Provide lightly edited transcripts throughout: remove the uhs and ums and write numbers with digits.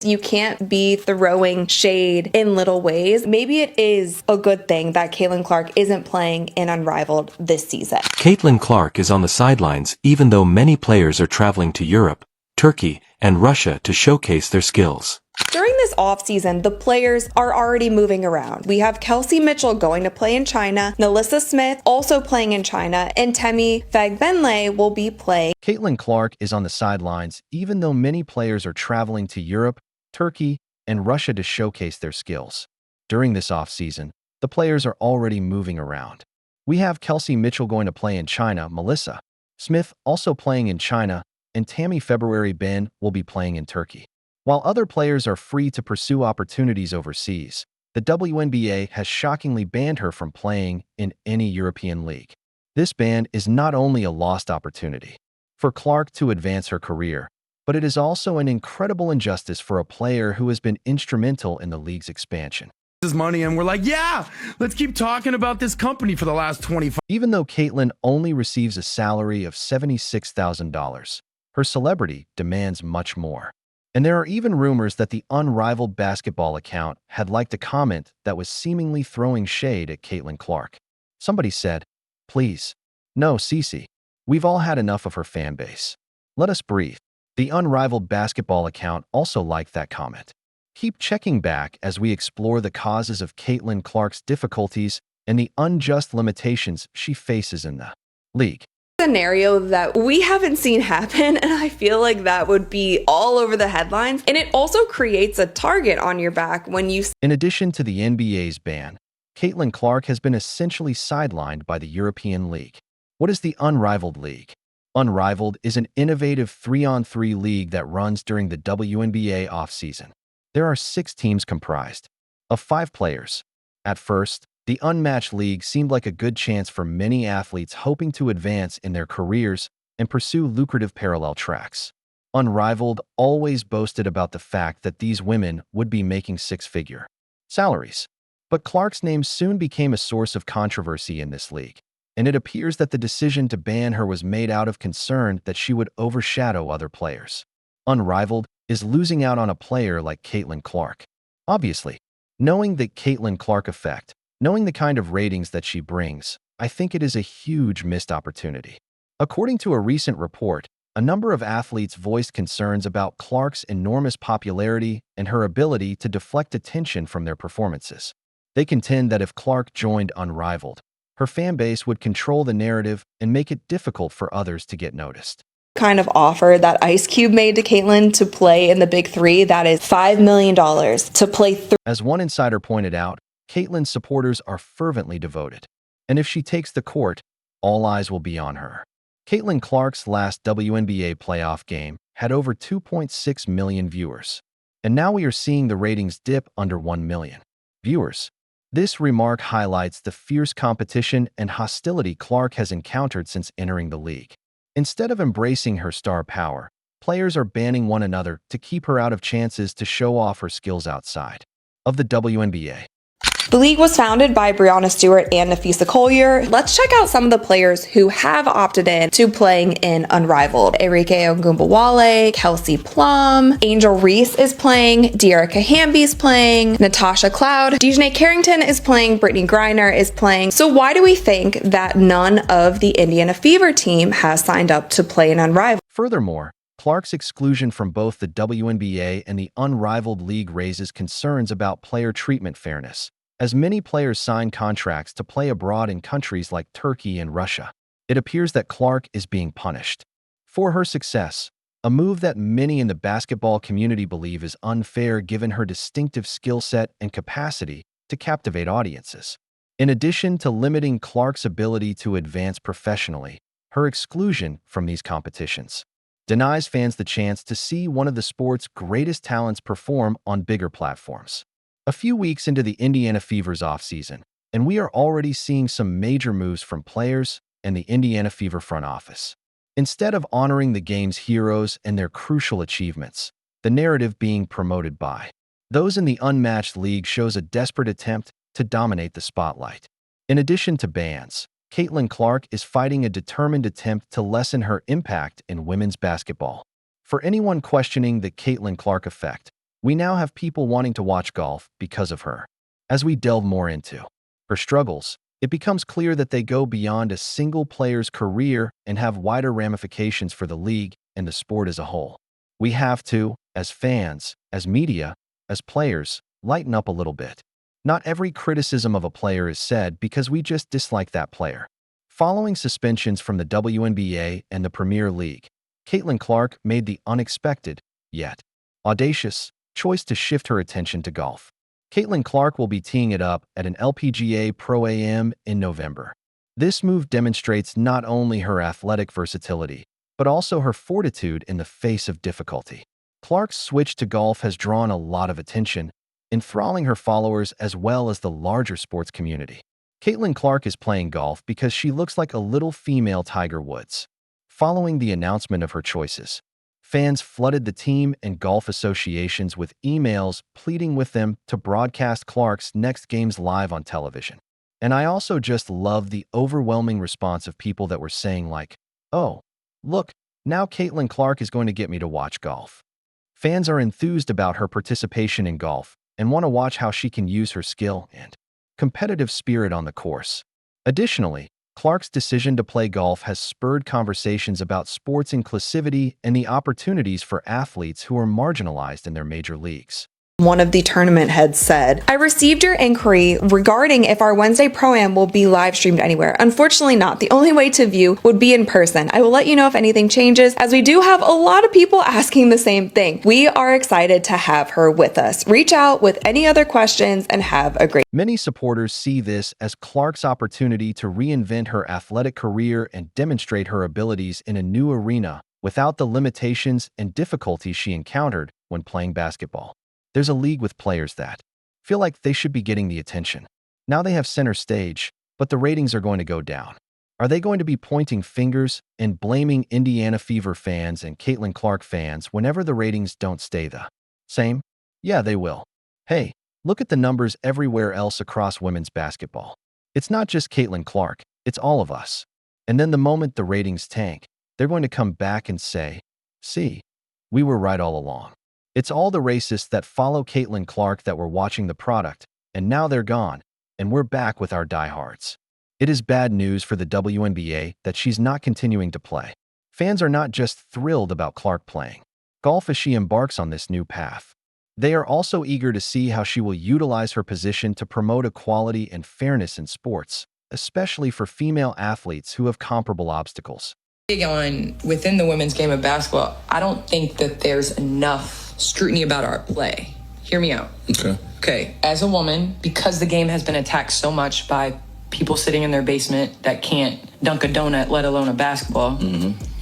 You can't be throwing shade in little ways. Maybe it is a good thing that Caitlin Clark isn't playing in Unrivaled this season. Caitlin Clark is on the sidelines even though many players are traveling to Europe, Turkey, and Russia to showcase their skills. During this offseason, the players are already moving around. We have Kelsey Mitchell going to play in China, Nalissa Smith also playing in China, and Temi Fagbenle will be playing. Caitlin Clark is on the sidelines even though many players are traveling to Europe, Turkey, and Russia to showcase their skills. During this offseason, the players are already moving around. We have Kelsey Mitchell going to play in China, Melissa Smith also playing in China, and Temi Fagbenle will be playing in Turkey. While other players are free to pursue opportunities overseas, the WNBA has shockingly banned her from playing in any European league. This ban is not only a lost opportunity for Clark to advance her career, but it is also an incredible injustice for a player who has been instrumental in the league's expansion. This money, and we're like, yeah, let's keep talking about this company for the last 25. Even though Caitlin only receives a salary of $76,000, her celebrity demands much more. And there are even rumors that the Unrivaled basketball account had liked a comment that was seemingly throwing shade at Caitlin Clark. Somebody said, "Please, no, Cece. We've all had enough of her fan base. Let us breathe." The Unrivaled basketball account also liked that comment. Keep checking back as we explore the causes of Caitlin Clark's difficulties and the unjust limitations she faces in the league. Scenario that we haven't seen happen, and I feel like that would be all over the headlines, and it also creates a target on your back when you... In addition to the NBA's ban, Caitlin Clark has been essentially sidelined by the European League. What is the Unrivaled League? Unrivaled is an innovative 3-on-3 league that runs during the WNBA offseason. There are 6 teams comprised of 5 players. At first, the unmatched league seemed like a good chance for many athletes hoping to advance in their careers and pursue lucrative parallel tracks. Unrivaled always boasted about the fact that these women would be making 6-figure salaries. But Clark's name soon became a source of controversy in this league, and it appears that the decision to ban her was made out of concern that she would overshadow other players. Unrivaled is losing out on a player like Caitlin Clark. Obviously, knowing the Caitlin Clark effect, knowing the kind of ratings that she brings, I think it is a huge missed opportunity. According to a recent report, a number of athletes voiced concerns about Clark's enormous popularity and her ability to deflect attention from their performances. They contend that if Clark joined Unrivaled, her fan base would control the narrative and make it difficult for others to get noticed. Kind of offer that Ice Cube made to Caitlin to play in the Big Three, that is $5 million to play. As one insider pointed out, Caitlin's supporters are fervently devoted, and if she takes the court, all eyes will be on her. Caitlin Clark's last WNBA playoff game had over 2.6 million viewers, and now we are seeing the ratings dip under 1 million viewers. This remark highlights the fierce competition and hostility Clark has encountered since entering the league. Instead of embracing her star power, players are banning one another to keep her out of chances to show off her skills outside of the WNBA. The league was founded by Breonna Stewart and Nafisa Collier. Let's check out some of the players who have opted in to playing in Unrivaled. Enrique Ogunbowale, Kelsey Plum, Angel Reese is playing, Dearica Hamby's playing, Natasha Cloud, Dejanay Carrington is playing, Brittany Griner is playing. So why do we think that none of the Indiana Fever team has signed up to play in Unrivaled? Furthermore, Clark's exclusion from both the WNBA and the Unrivaled League raises concerns about player treatment fairness, as many players sign contracts to play abroad in countries like Turkey and Russia. It appears that Clark is being punished for her success, a move that many in the basketball community believe is unfair given her distinctive skill set and capacity to captivate audiences. In addition to limiting Clark's ability to advance professionally, her exclusion from these competitions denies fans the chance to see one of the sport's greatest talents perform on bigger platforms. A few weeks into the Indiana Fever's offseason, and we are already seeing some major moves from players and the Indiana Fever front office. Instead of honoring the game's heroes and their crucial achievements, the narrative being promoted by those in the unmatched league shows a desperate attempt to dominate the spotlight. In addition to bans, Caitlin Clark is fighting a determined attempt to lessen her impact in women's basketball. For anyone questioning the Caitlin Clark effect, We now have people wanting to watch golf because of her. As we delve more into her struggles, it becomes clear that they go beyond a single player's career and have wider ramifications for the league and the sport as a whole. We have to, as fans, as media, as players, lighten up a little bit. Not every criticism of a player is said because we just dislike that player. Following suspensions from the WNBA and the Premier League, Caitlin Clark made the unexpected, yet audacious, choice to shift her attention to golf. Caitlin Clark will be teeing it up at an LPGA Pro-Am in November. This move demonstrates not only her athletic versatility, but also her fortitude in the face of difficulty. Clark's switch to golf has drawn a lot of attention, enthralling her followers as well as the larger sports community. Caitlin Clark is playing golf because she looks like a little female Tiger Woods. Following the announcement of her choices, fans flooded the team and golf associations with emails pleading with them to broadcast Clark's next games live on television. And I also just love the overwhelming response of people that were saying like, "Oh, look, now Caitlin Clark is going to get me to watch golf." Fans are enthused about her participation in golf and want to watch how she can use her skill and competitive spirit on the course. Additionally, Clark's decision to play golf has spurred conversations about sports inclusivity and the opportunities for athletes who are marginalized in their major leagues. One of the tournament heads said, "I received your inquiry regarding if our Wednesday Pro-Am will be live streamed anywhere. Unfortunately not. The only way to view would be in person. I will let you know if anything changes, as we do have a lot of people asking the same thing. We are excited to have her with us. Reach out with any other questions and have a great..." Many supporters see this as Clark's opportunity to reinvent her athletic career and demonstrate her abilities in a new arena without the limitations and difficulties she encountered when playing basketball. There's a league with players that feel like they should be getting the attention. Now they have center stage, but the ratings are going to go down. Are they going to be pointing fingers and blaming Indiana Fever fans and Caitlin Clark fans whenever the ratings don't stay the same? Yeah, they will. Hey, look at the numbers everywhere else across women's basketball. It's not just Caitlin Clark, it's all of us. And then the moment the ratings tank, they're going to come back and say, "See, we were right all along." It's all the racists that follow Caitlin Clark that were watching the product, and now they're gone, and we're back with our diehards. It is bad news for the WNBA that she's not continuing to play. Fans are not just thrilled about Clark playing golf as she embarks on this new path. They are also eager to see how she will utilize her position to promote equality and fairness in sports, especially for female athletes who have comparable obstacles. Within the women's game of basketball, I don't think that there's enough scrutiny about our play. Hear me out. Okay. As a woman, because the game has been attacked so much by people sitting in their basement that can't dunk a donut, let alone a basketball,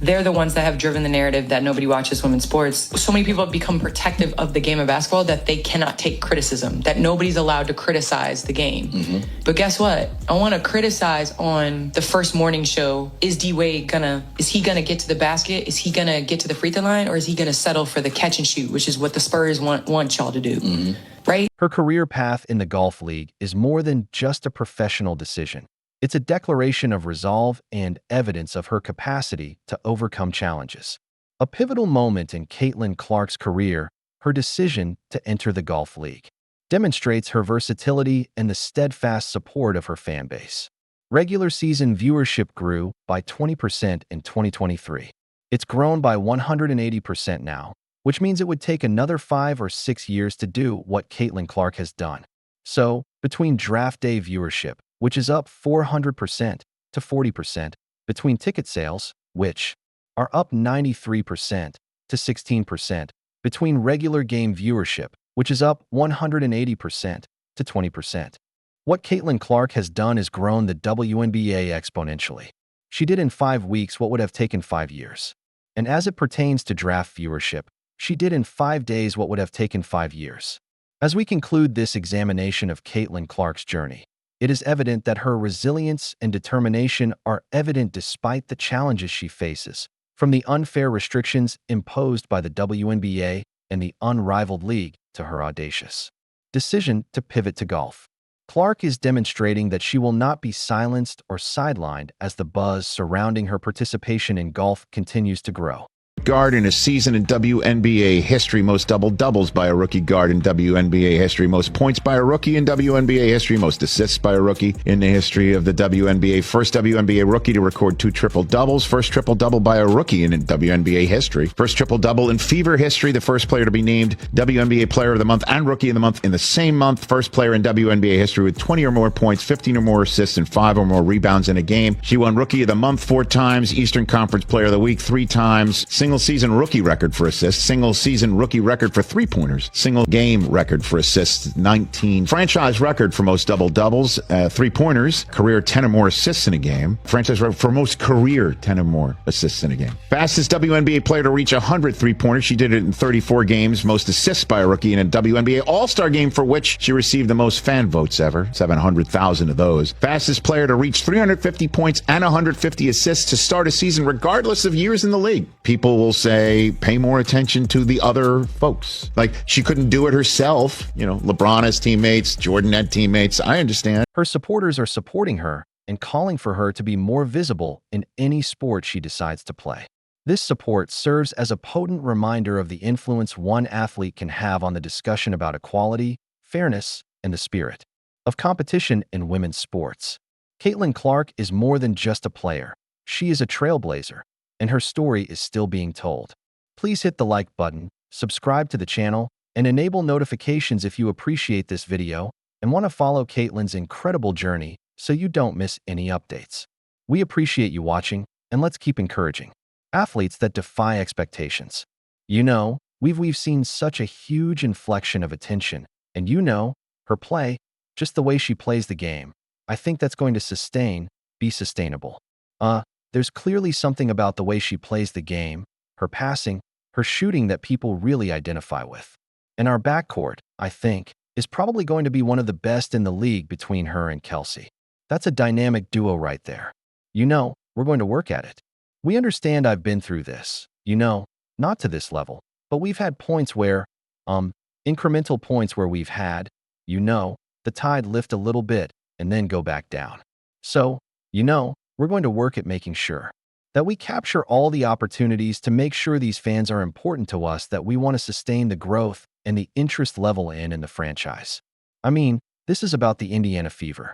they're the ones that have driven the narrative that nobody watches women's sports. So many people have become protective of the game of basketball that they cannot take criticism, that nobody's allowed to criticize the game. But guess what? I want to criticize on the first morning show. Is D-Wade is he gonna get to the basket? Is he gonna get to the free throw line? Or is he gonna settle for the catch and shoot, which is what the Spurs want y'all to do, right? Her career path in the golf league is more than just a professional decision. It's a declaration of resolve and evidence of her capacity to overcome challenges. A pivotal moment in Caitlin Clark's career, her decision to enter the golf league, demonstrates her versatility and the steadfast support of her fan base. Regular season viewership grew by 20% in 2023. It's grown by 180% now, which means it would take another 5 or 6 years to do what Caitlin Clark has done. So, between draft day viewership, which is up 400% to 40%, between ticket sales, which are up 93% to 16%, between regular game viewership, which is up 180% to 20%. What Caitlin Clark has done is grown the WNBA exponentially. She did in 5 weeks what would have taken 5 years. And as it pertains to draft viewership, she did in 5 days what would have taken 5 years. As we conclude this examination of Caitlin Clark's journey, it is evident that her resilience and determination are evident despite the challenges she faces, from the unfair restrictions imposed by the WNBA and the Unrivaled League to her audacious decision to pivot to golf. Clark is demonstrating that she will not be silenced or sidelined as the buzz surrounding her participation in golf continues to grow. guard in a season in WNBA history, most double-doubles by a rookie guard in WNBA history, most points by a rookie in WNBA history, most assists by a rookie in the history of the WNBA, first WNBA rookie to record 2 triple-doubles, first triple-double by a rookie in WNBA history, first triple-double in Fever history, the first player to be named WNBA Player of the Month and Rookie of the Month in the same month, first player in WNBA history with 20 or more points, 15 or more assists, and 5 or more rebounds in a game. She won Rookie of the Month 4 times, Eastern Conference Player of the Week 3 times, single-season rookie record for assists, single-season rookie record for three-pointers, single-game record for assists, 19. Franchise record for most double-doubles, three-pointers, career 10 or more assists in a game. Franchise record for most career 10 or more assists in a game. Fastest WNBA player to reach 100 three-pointers. She did it in 34 games. Most assists by a rookie in a WNBA All-Star game, for which she received the most fan votes ever, 700,000 of those. Fastest player to reach 350 points and 150 assists to start a season, regardless of years in the league. People will say, pay more attention to the other folks. Like, she couldn't do it herself. You know, LeBron has teammates, Jordan had teammates. I understand. Her supporters are supporting her and calling for her to be more visible in any sport she decides to play. This support serves as a potent reminder of the influence one athlete can have on the discussion about equality, fairness, and the spirit of competition in women's sports. Caitlin Clark is more than just a player. She is a trailblazer, and her story is still being told. Please hit the like button, subscribe to the channel, and enable notifications if you appreciate this video and want to follow Caitlin's incredible journey so you don't miss any updates. We appreciate you watching, and let's keep encouraging athletes that defy expectations. You know, we've seen such a huge inflection of attention, and you know, her play, just the way she plays the game, I think that's going to be sustainable. There's clearly something about the way she plays the game, her passing, her shooting that people really identify with. And our backcourt, I think, is probably going to be one of the best in the league between her and Kelsey. That's a dynamic duo right there. You know, we're going to work at it. We understand I've been through this, you know, not to this level, but we've had points where, incremental points where we've had, you know, the tide lift a little bit and then go back down. So, you know, we're going to work at making sure that we capture all the opportunities to make sure these fans are important to us, that we want to sustain the growth and the interest level in the franchise. I mean, this is about the Indiana Fever.